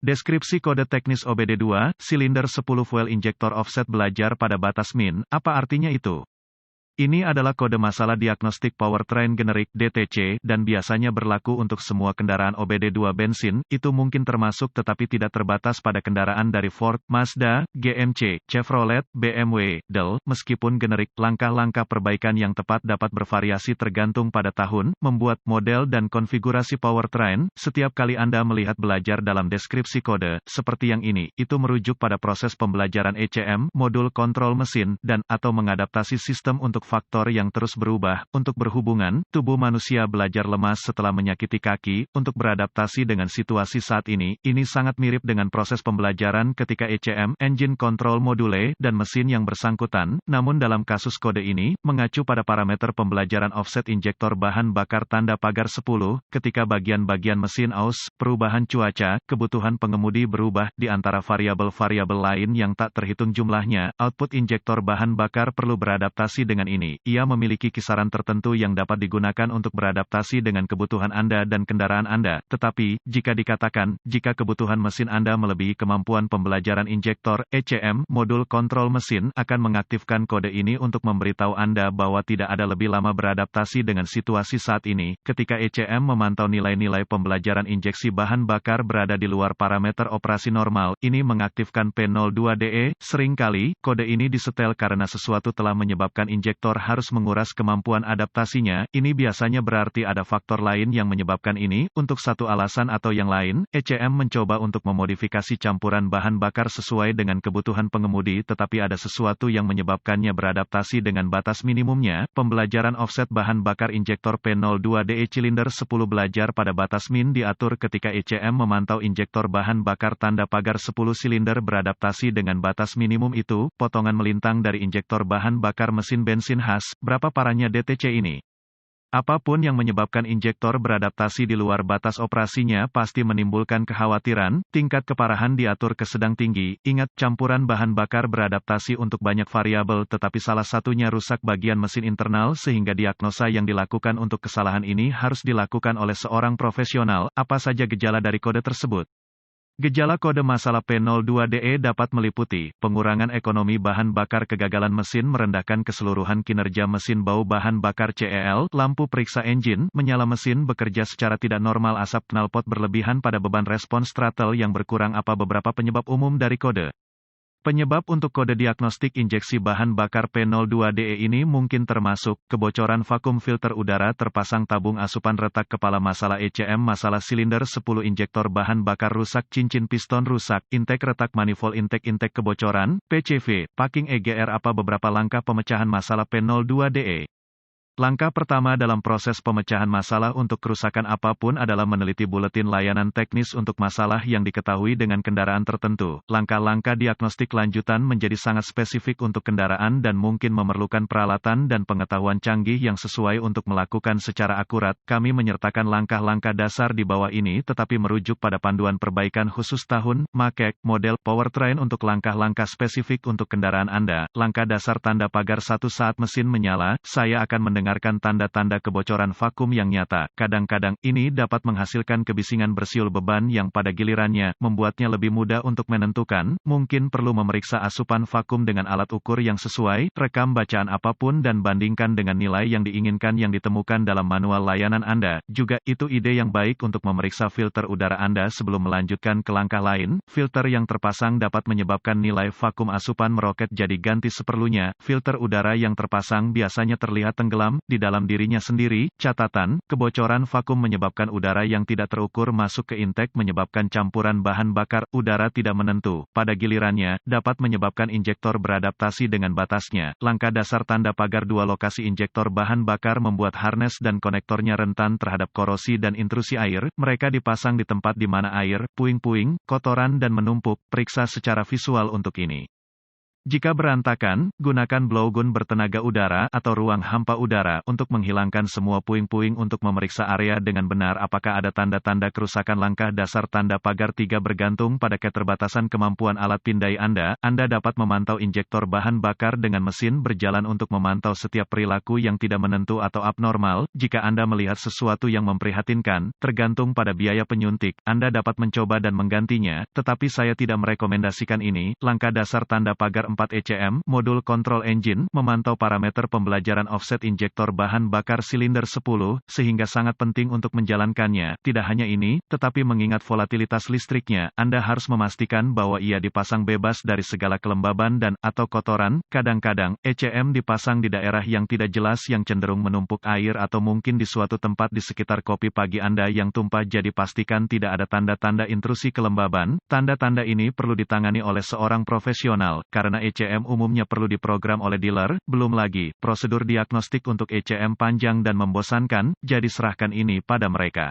Deskripsi kode teknis OBD2, silinder 10 fuel injector offset belajar pada batas min, apa artinya itu? Ini adalah kode masalah diagnostik powertrain generik (DTC) dan biasanya berlaku untuk semua kendaraan OBD2 bensin, itu mungkin termasuk tetapi tidak terbatas pada kendaraan dari Ford, Mazda, GMC, Chevrolet, BMW, Dell, meskipun generik. Langkah-langkah perbaikan yang tepat dapat bervariasi tergantung pada tahun, membuat, model dan konfigurasi powertrain. Setiap kali Anda melihat belajar dalam deskripsi kode, seperti yang ini, itu merujuk pada proses pembelajaran ECM, modul kontrol mesin, dan, atau mengadaptasi sistem untuk faktor yang terus berubah. Untuk berhubungan, tubuh manusia belajar lemas setelah menyakiti kaki, untuk beradaptasi dengan situasi saat ini sangat mirip dengan proses pembelajaran ketika ECM, engine control module, dan mesin yang bersangkutan, namun dalam kasus kode ini, mengacu pada parameter pembelajaran offset injektor bahan bakar tanda pagar 10, ketika bagian-bagian mesin aus, perubahan cuaca, kebutuhan pengemudi berubah, di antara variabel-variabel lain yang tak terhitung jumlahnya, output injektor bahan bakar perlu beradaptasi dengan ini. Ia memiliki kisaran tertentu yang dapat digunakan untuk beradaptasi dengan kebutuhan Anda dan kendaraan Anda. Tetapi, jika dikatakan, jika kebutuhan mesin Anda melebihi kemampuan pembelajaran injektor, ECM, modul kontrol mesin, akan mengaktifkan kode ini untuk memberitahu Anda bahwa tidak ada lebih lama beradaptasi dengan situasi saat ini. Ketika ECM memantau nilai-nilai pembelajaran injeksi bahan bakar berada di luar parameter operasi normal, ini mengaktifkan P02DE. Seringkali, kode ini disetel karena sesuatu telah menyebabkan injektor harus menguras kemampuan adaptasinya. Ini biasanya berarti ada faktor lain yang menyebabkan ini. Untuk satu alasan atau yang lain, ECM mencoba untuk memodifikasi campuran bahan bakar sesuai dengan kebutuhan pengemudi, tetapi ada sesuatu yang menyebabkannya beradaptasi dengan batas minimumnya. Pembelajaran offset bahan bakar injektor P02DE silinder 10 belajar pada batas min diatur ketika ECM memantau injektor bahan bakar tanda pagar 10 silinder beradaptasi dengan batas minimum itu. Potongan melintang dari injektor bahan bakar mesin bensin khas. Berapa parahnya DTC ini? Apapun yang menyebabkan injektor beradaptasi di luar batas operasinya pasti menimbulkan kekhawatiran. Tingkat keparahan diatur ke sedang tinggi. Ingat, campuran bahan bakar beradaptasi untuk banyak variabel, tetapi salah satunya rusak bagian mesin internal sehingga diagnosa yang dilakukan untuk kesalahan ini harus dilakukan oleh seorang profesional. Apa saja gejala dari kode tersebut? Gejala kode masalah P02DE dapat meliputi pengurangan ekonomi bahan bakar, kegagalan mesin, merendahkan keseluruhan kinerja mesin, bau bahan bakar CEL, lampu periksa engine, menyala mesin, bekerja secara tidak normal, asap knalpot berlebihan pada beban respons throttle yang berkurang. Apa beberapa penyebab umum dari kode? Penyebab untuk kode diagnostik injeksi bahan bakar P02DE ini mungkin termasuk kebocoran vakum filter udara, terpasang tabung asupan retak, kepala, masalah ECM, masalah silinder 10 injektor bahan bakar rusak, cincin piston rusak, intake retak, manifold intake kebocoran, PCV, packing EGR. Apa beberapa langkah pemecahan masalah P02DE? Langkah pertama dalam proses pemecahan masalah untuk kerusakan apapun adalah meneliti buletin layanan teknis untuk masalah yang diketahui dengan kendaraan tertentu. Langkah-langkah diagnostik lanjutan menjadi sangat spesifik untuk kendaraan dan mungkin memerlukan peralatan dan pengetahuan canggih yang sesuai untuk melakukan secara akurat. Kami menyertakan langkah-langkah dasar di bawah ini tetapi merujuk pada panduan perbaikan khusus tahun, make, model, powertrain untuk langkah-langkah spesifik untuk kendaraan Anda. Langkah dasar tanda pagar 1 saat mesin menyala, saya akan mendengarkan tanda-tanda kebocoran vakum yang nyata. Kadang-kadang, ini dapat menghasilkan kebisingan bersiul beban yang pada gilirannya, membuatnya lebih mudah untuk menentukan. Mungkin perlu memeriksa asupan vakum dengan alat ukur yang sesuai, rekam bacaan apapun dan bandingkan dengan nilai yang diinginkan yang ditemukan dalam manual layanan Anda. Juga, itu ide yang baik untuk memeriksa filter udara Anda sebelum melanjutkan ke langkah lain. Filter yang terpasang dapat menyebabkan nilai vakum asupan meroket, jadi ganti seperlunya. Filter udara yang terpasang biasanya terlihat tenggelam di dalam dirinya sendiri. Catatan, kebocoran vakum menyebabkan udara yang tidak terukur masuk ke intake, menyebabkan campuran bahan bakar udara tidak menentu. Pada gilirannya, dapat menyebabkan injektor beradaptasi dengan batasnya. Langkah dasar tanda pagar 2 lokasi injektor bahan bakar membuat harness dan konektornya rentan terhadap korosi dan intrusi air. Mereka dipasang di tempat di mana air, puing-puing, kotoran dan menumpuk. Periksa secara visual untuk ini. Jika berantakan, gunakan blowgun bertenaga udara atau ruang hampa udara untuk menghilangkan semua puing-puing untuk memeriksa area dengan benar apakah ada tanda-tanda kerusakan. Langkah dasar tanda pagar 3 bergantung pada keterbatasan kemampuan alat pindai Anda. Anda dapat memantau injektor bahan bakar dengan mesin berjalan untuk memantau setiap perilaku yang tidak menentu atau abnormal. Jika Anda melihat sesuatu yang memprihatinkan, tergantung pada biaya penyuntik, Anda dapat mencoba dan menggantinya, tetapi saya tidak merekomendasikan ini. Langkah dasar tanda pagar 4 ECM, modul control engine, memantau parameter pembelajaran offset injektor bahan bakar silinder 10, sehingga sangat penting untuk menjalankannya. Tidak hanya ini, tetapi mengingat volatilitas listriknya, Anda harus memastikan bahwa ia dipasang bebas dari segala kelembaban dan atau kotoran. Kadang-kadang, ECM dipasang di daerah yang tidak jelas yang cenderung menumpuk air atau mungkin di suatu tempat di sekitar kopi pagi Anda yang tumpah, jadi pastikan tidak ada tanda-tanda intrusi kelembaban. Tanda-tanda ini perlu ditangani oleh seorang profesional, karena ECM umumnya perlu diprogram oleh dealer. Belum lagi, prosedur diagnostik untuk ECM panjang dan membosankan, jadi serahkan ini pada mereka.